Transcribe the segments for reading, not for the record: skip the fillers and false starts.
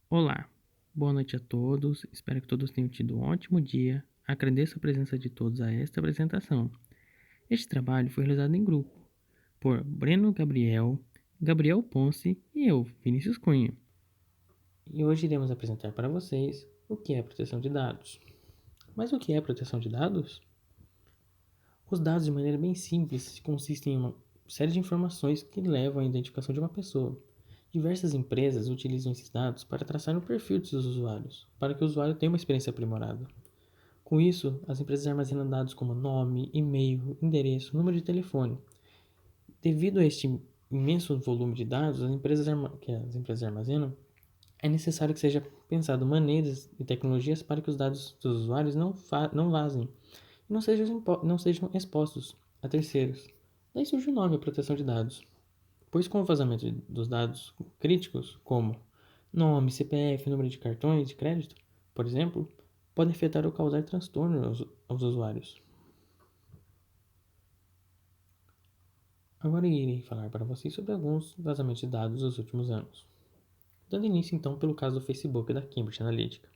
Olá, boa noite a todos. Espero que todos tenham tido um ótimo dia. Agradeço a presença de todos a esta apresentação. Este trabalho foi realizado em grupo por Breno Gabriel, Gabriel Ponce e eu, Vinícius Cunha. E hoje iremos apresentar para vocês o que é proteção de dados. Mas o que é proteção de dados? Os dados, de maneira bem simples, consistem em uma série de informações que levam à identificação de uma pessoa. Diversas empresas utilizam esses dados para traçar o perfil de seus usuários, para que o usuário tenha uma experiência aprimorada. Com isso, as empresas armazenam dados como nome, e-mail, endereço, número de telefone. Devido a este imenso volume de dados que as empresas armazenam, é necessário que seja pensado maneiras e tecnologias para que os dados dos usuários não vazem e não sejam expostos a terceiros. Daí surge o nome proteção de dados, pois com o vazamento dos dados críticos, como nome, CPF, número de cartões de crédito, por exemplo, pode afetar ou causar transtorno aos usuários. Agora irei falar para vocês sobre alguns vazamentos de dados dos últimos anos. Dando início então pelo caso do Facebook e da Cambridge Analytica.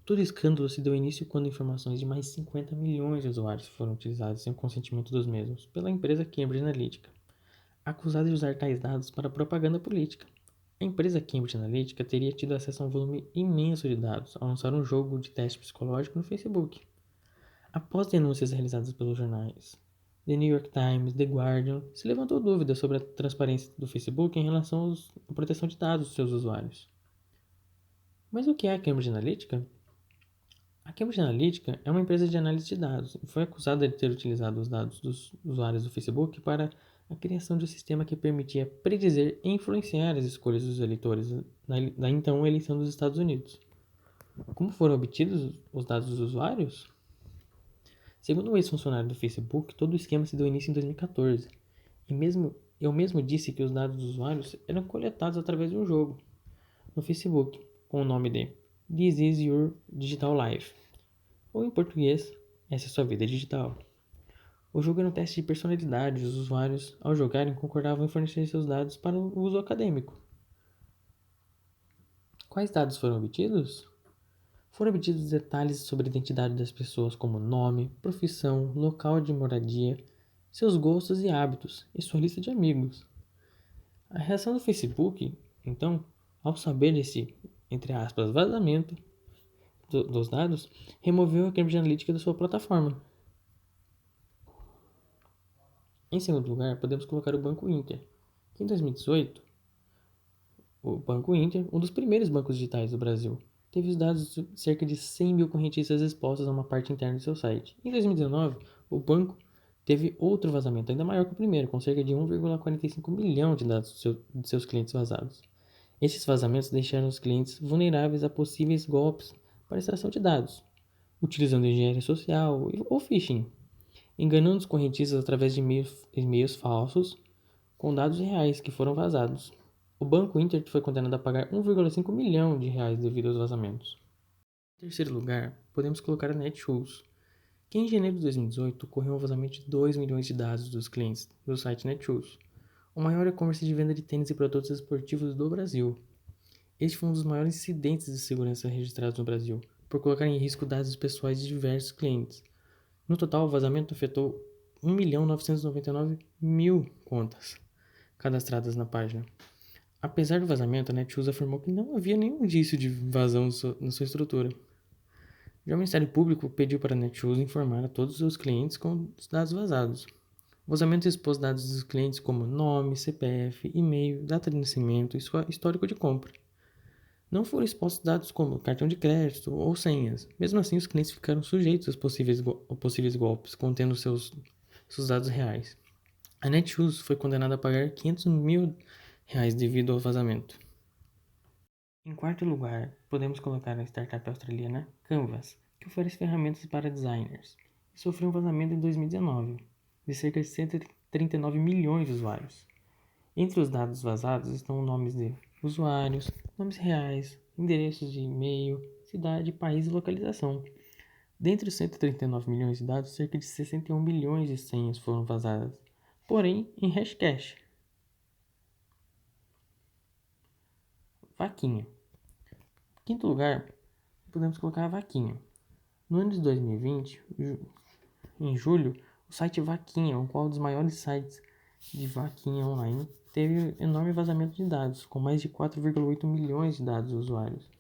Todo escândalo se deu início quando informações de mais de 50 milhões de usuários foram utilizadas sem o consentimento dos mesmos pela empresa Cambridge Analytica, acusada de usar tais dados para propaganda política. A empresa Cambridge Analytica teria tido acesso a um volume imenso de dados ao lançar um jogo de teste psicológico no Facebook. Após denúncias realizadas pelos jornais The New York Times, The Guardian, se levantou dúvida sobre a transparência do Facebook em relação à proteção de dados dos seus usuários. Mas o que é a Cambridge Analytica? A Cambridge Analytica é uma empresa de análise de dados e foi acusada de ter utilizado os dados dos usuários do Facebook para a criação de um sistema que permitia predizer e influenciar as escolhas dos eleitores na então eleição dos Estados Unidos. Como foram obtidos os dados dos usuários? Segundo um ex-funcionário do Facebook, todo o esquema se deu início em 2014, e eu mesmo disse que os dados dos usuários eram coletados através de um jogo no Facebook, com o nome de This is Your Digital Life, ou em português, Essa é a Sua Vida Digital. O jogo era um teste de personalidade. Os usuários, ao jogarem, concordavam em fornecer seus dados para o uso acadêmico. Quais dados foram obtidos? Foram obtidos detalhes sobre a identidade das pessoas, como nome, profissão, local de moradia, seus gostos e hábitos, e sua lista de amigos. A reação do Facebook, então, ao saber desse, entre aspas, vazamento dos dados, removeu a Cambridge Analytica da sua plataforma. Em segundo lugar, podemos colocar o Banco Inter, que em 2018, o Banco Inter, um dos primeiros bancos digitais do Brasil, teve os dados de cerca de 100 mil correntistas expostos a uma parte interna de seu site. Em 2019, o banco teve outro vazamento ainda maior que o primeiro, com cerca de 1,45 milhão de dados de seus clientes vazados. Esses vazamentos deixaram os clientes vulneráveis a possíveis golpes para extração de dados, utilizando engenharia social ou phishing, enganando os correntistas através de e-mails falsos com dados reais que foram vazados. O Banco Inter foi condenado a pagar 1,5 milhão de reais devido aos vazamentos. Em terceiro lugar, podemos colocar a Netshoes, que em janeiro de 2018 ocorreu um vazamento de 2 milhões de dados dos clientes do site Netshoes, o maior e-commerce de venda de tênis e produtos esportivos do Brasil. Este foi um dos maiores incidentes de segurança registrados no Brasil, por colocar em risco dados pessoais de diversos clientes. No total, o vazamento afetou 1.999.000 contas cadastradas na página. Apesar do vazamento, a Netshoes afirmou que não havia nenhum indício de vazão na sua estrutura. Já o Ministério Público pediu para a Netshoes informar a todos os seus clientes com os dados vazados. O vazamento expôs dados dos clientes como nome, CPF, e-mail, data de nascimento e histórico de compra. Não foram expostos dados como cartão de crédito ou senhas. Mesmo assim, os clientes ficaram sujeitos aos possíveis golpes, contendo seus dados reais. A Netshoes foi condenada a pagar 500 mil reais devido ao vazamento. Em quarto lugar, podemos colocar a startup australiana Canvas, que oferece ferramentas para designers, e sofreu um vazamento em 2019, de cerca de 139 milhões de usuários. Entre os dados vazados estão nomes de usuários, nomes reais, endereços de e-mail, cidade, país e localização. Dentre os 139 milhões de dados, cerca de 61 milhões de senhas foram vazadas, porém em hashcash. Vaquinha. Quinto lugar, podemos colocar a Vaquinha. No ano de 2020, em julho, o site Vaquinha, o qual é um dos maiores sites de vaquinha online, teve enorme vazamento de dados, com mais de 4,8 milhões de dados usuários.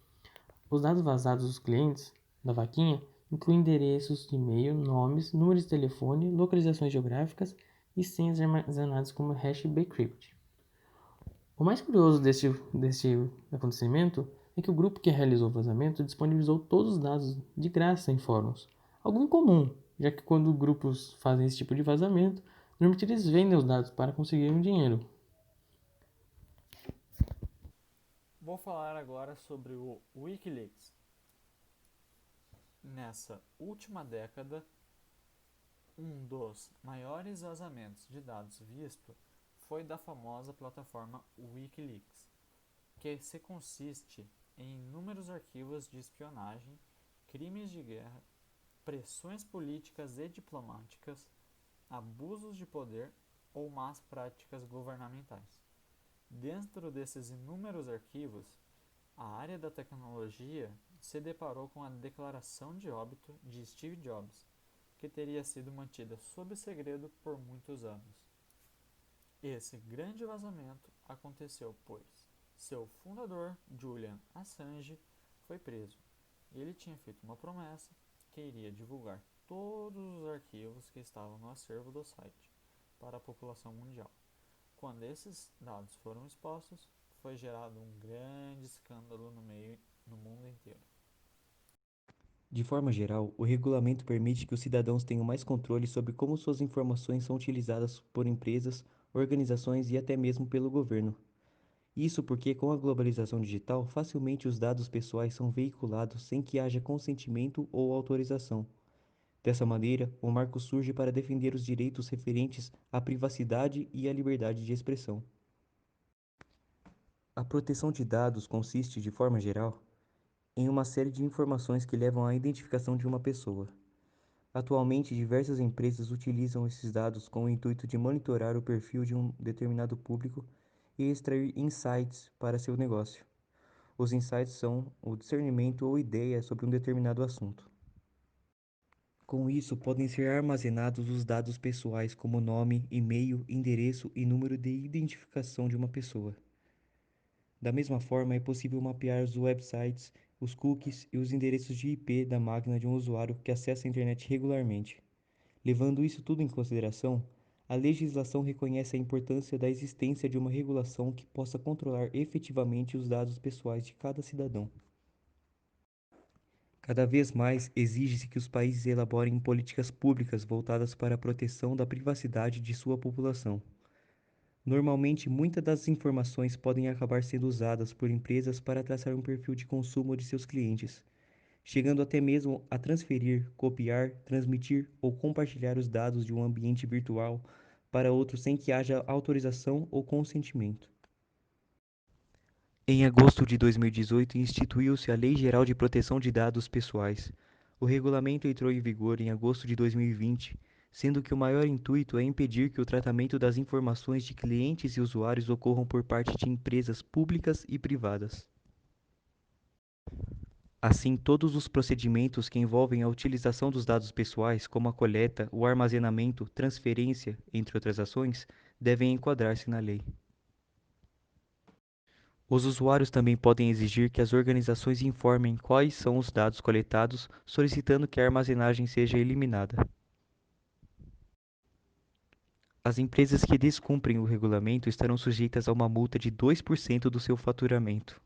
Os dados vazados dos clientes da vaquinha incluem endereços de e-mail, nomes, números de telefone, localizações geográficas e senhas armazenadas como hash bcrypt. O mais curioso deste acontecimento é que o grupo que realizou o vazamento disponibilizou todos os dados de graça em fóruns. Algo incomum, já que quando grupos fazem esse tipo de vazamento, normalmente eles vendem os dados para conseguir um dinheiro. Vou falar agora sobre o Wikileaks. Nessa última década, um dos maiores vazamentos de dados visto foi da famosa plataforma Wikileaks, que se consiste em inúmeros arquivos de espionagem, crimes de guerra, pressões políticas e diplomáticas, abusos de poder ou más práticas governamentais. Dentro desses inúmeros arquivos, a área da tecnologia se deparou com a declaração de óbito de Steve Jobs, que teria sido mantida sob segredo por muitos anos. Esse grande vazamento aconteceu pois seu fundador, Julian Assange, foi preso. Ele tinha feito uma promessa que iria divulgar todos os arquivos que estavam no acervo do site para a população mundial. Quando esses dados foram expostos, foi gerado um grande escândalo no mundo inteiro. De forma geral, o regulamento permite que os cidadãos tenham mais controle sobre como suas informações são utilizadas por empresas, organizações e até mesmo pelo governo. Isso porque, com a globalização digital, facilmente os dados pessoais são veiculados sem que haja consentimento ou autorização. Dessa maneira, o marco surge para defender os direitos referentes à privacidade e à liberdade de expressão. A proteção de dados consiste, de forma geral, em uma série de informações que levam à identificação de uma pessoa. Atualmente, diversas empresas utilizam esses dados com o intuito de monitorar o perfil de um determinado público e extrair insights para seu negócio. Os insights são o discernimento ou ideia sobre um determinado assunto. Com isso, podem ser armazenados os dados pessoais como nome, e-mail, endereço e número de identificação de uma pessoa. Da mesma forma, é possível mapear os websites, os cookies e os endereços de IP da máquina de um usuário que acessa a internet regularmente. Levando isso tudo em consideração, a legislação reconhece a importância da existência de uma regulação que possa controlar efetivamente os dados pessoais de cada cidadão. Cada vez mais exige-se que os países elaborem políticas públicas voltadas para a proteção da privacidade de sua população. Normalmente, muitas das informações podem acabar sendo usadas por empresas para traçar um perfil de consumo de seus clientes, chegando até mesmo a transferir, copiar, transmitir ou compartilhar os dados de um ambiente virtual para outro sem que haja autorização ou consentimento. Em agosto de 2018, instituiu-se a Lei Geral de Proteção de Dados Pessoais. O regulamento entrou em vigor em agosto de 2020, sendo que o maior intuito é impedir que o tratamento das informações de clientes e usuários ocorram por parte de empresas públicas e privadas. Assim, todos os procedimentos que envolvem a utilização dos dados pessoais, como a coleta, o armazenamento, transferência, entre outras ações, devem enquadrar-se na lei. Os usuários também podem exigir que as organizações informem quais são os dados coletados, solicitando que a armazenagem seja eliminada. As empresas que descumprem o regulamento estarão sujeitas a uma multa de 2% do seu faturamento.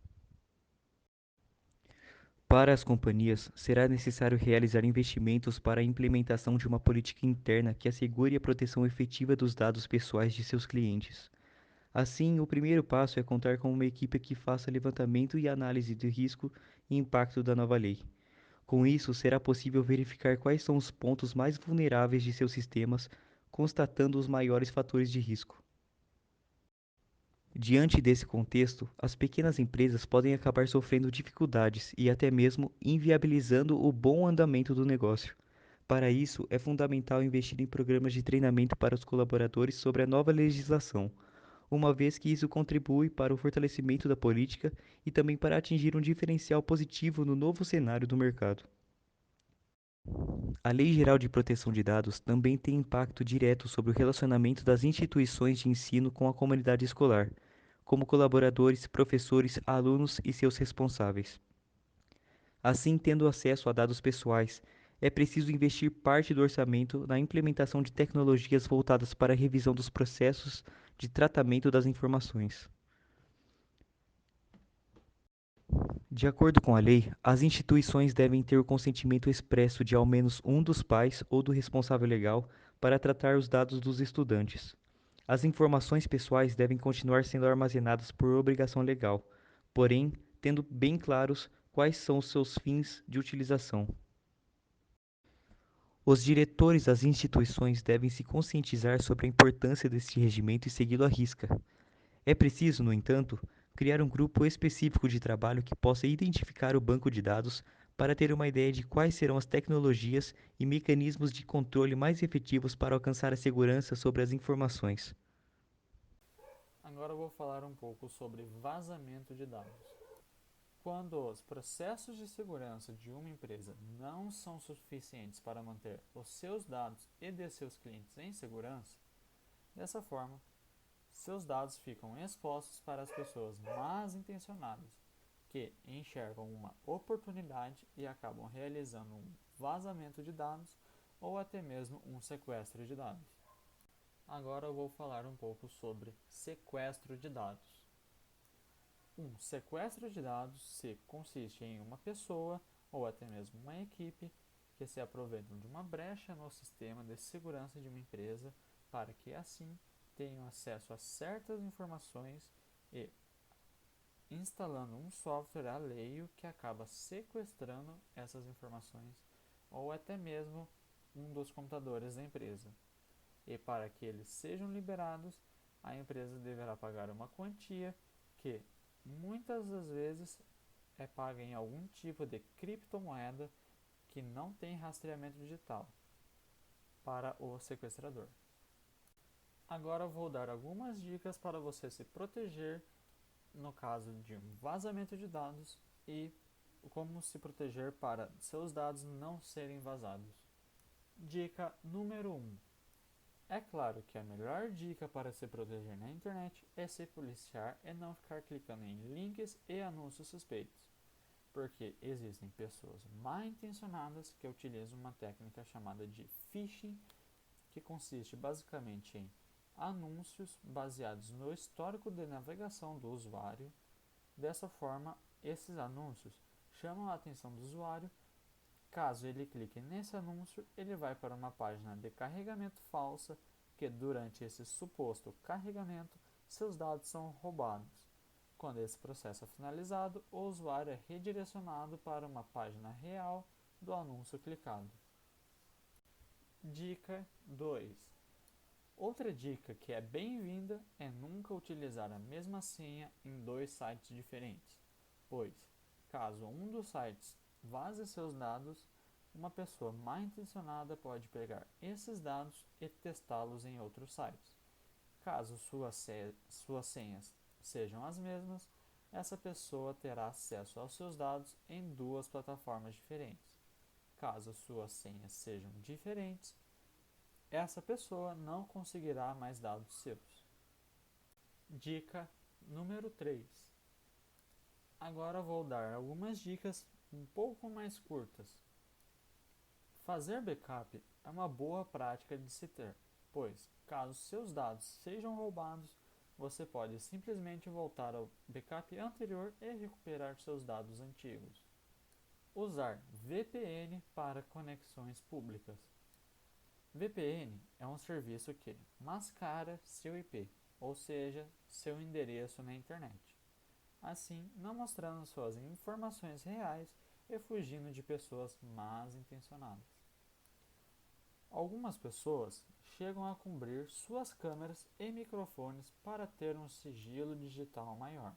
Para as companhias, será necessário realizar investimentos para a implementação de uma política interna que assegure a proteção efetiva dos dados pessoais de seus clientes. Assim, o primeiro passo é contar com uma equipe que faça levantamento e análise de risco e impacto da nova lei. Com isso, será possível verificar quais são os pontos mais vulneráveis de seus sistemas, constatando os maiores fatores de risco. Diante desse contexto, as pequenas empresas podem acabar sofrendo dificuldades e até mesmo inviabilizando o bom andamento do negócio. Para isso, é fundamental investir em programas de treinamento para os colaboradores sobre a nova legislação. uma vez que isso contribui para o fortalecimento da política e também para atingir um diferencial positivo no novo cenário do mercado. A Lei Geral de Proteção de Dados também tem impacto direto sobre o relacionamento das instituições de ensino com a comunidade escolar, como colaboradores, professores, alunos e seus responsáveis. Assim, tendo acesso a dados pessoais, é preciso investir parte do orçamento na implementação de tecnologias voltadas para a revisão dos processos de tratamento das informações. De acordo com a lei, as instituições devem ter o consentimento expresso de ao menos um dos pais ou do responsável legal para tratar os dados dos estudantes. As informações pessoais devem continuar sendo armazenadas por obrigação legal, porém, tendo bem claros quais são os seus fins de utilização. Os diretores das instituições devem se conscientizar sobre a importância deste regimento e segui-lo à risca. É preciso, no entanto, criar um grupo específico de trabalho que possa identificar o banco de dados para ter uma ideia de quais serão as tecnologias e mecanismos de controle mais efetivos para alcançar a segurança sobre as informações. Agora eu vou falar um pouco sobre vazamento de dados. Quando os processos de segurança de uma empresa não são suficientes para manter os seus dados e de seus clientes em segurança, dessa forma, seus dados ficam expostos para as pessoas más intencionadas, que enxergam uma oportunidade e acabam realizando um vazamento de dados ou até mesmo um sequestro de dados. Agora eu vou falar um pouco sobre sequestro de dados. Um sequestro de dados consiste em uma pessoa ou até mesmo uma equipe que se aproveitam de uma brecha no sistema de segurança de uma empresa para que assim tenham acesso a certas informações e instalando um software alheio que acaba sequestrando essas informações ou até mesmo um dos computadores da empresa. E para que eles sejam liberados, a empresa deverá pagar uma quantia que muitas das vezes é paga em algum tipo de criptomoeda que não tem rastreamento digital para o sequestrador. Agora eu vou dar algumas dicas para você se proteger no caso de um vazamento de dados e como se proteger para seus dados não serem vazados. Dica número 1. É claro que a melhor dica para se proteger na internet é se policiar e não ficar clicando em links e anúncios suspeitos, porque existem pessoas mal intencionadas que utilizam uma técnica chamada de phishing, que consiste basicamente em anúncios baseados no histórico de navegação do usuário. Dessa forma, esses anúncios chamam a atenção do usuário. Caso ele clique nesse anúncio, ele vai para uma página de carregamento falsa, que durante esse suposto carregamento, seus dados são roubados. Quando esse processo é finalizado, o usuário é redirecionado para uma página real do anúncio clicado. Dica 2. Outra dica que é bem-vinda é nunca utilizar a mesma senha em dois sites diferentes, pois, caso um dos sites vaze seus dados, uma pessoa mal intencionada pode pegar esses dados e testá-los em outros sites. Caso suas senhas sejam as mesmas, essa pessoa terá acesso aos seus dados em duas plataformas diferentes. Caso suas senhas sejam diferentes, essa pessoa não conseguirá mais dados seus. Dica número 3. Agora vou dar algumas dicas um pouco mais curtas. Fazer backup é uma boa prática de se ter, pois, caso seus dados sejam roubados, você pode simplesmente voltar ao backup anterior e recuperar seus dados antigos. Usar VPN para conexões públicas. VPN é um serviço que mascara seu IP, ou seja, seu endereço na internet, assim não mostrando suas informações reais e fugindo de pessoas mal intencionadas. Algumas pessoas chegam a cobrir suas câmeras e microfones para ter um sigilo digital maior.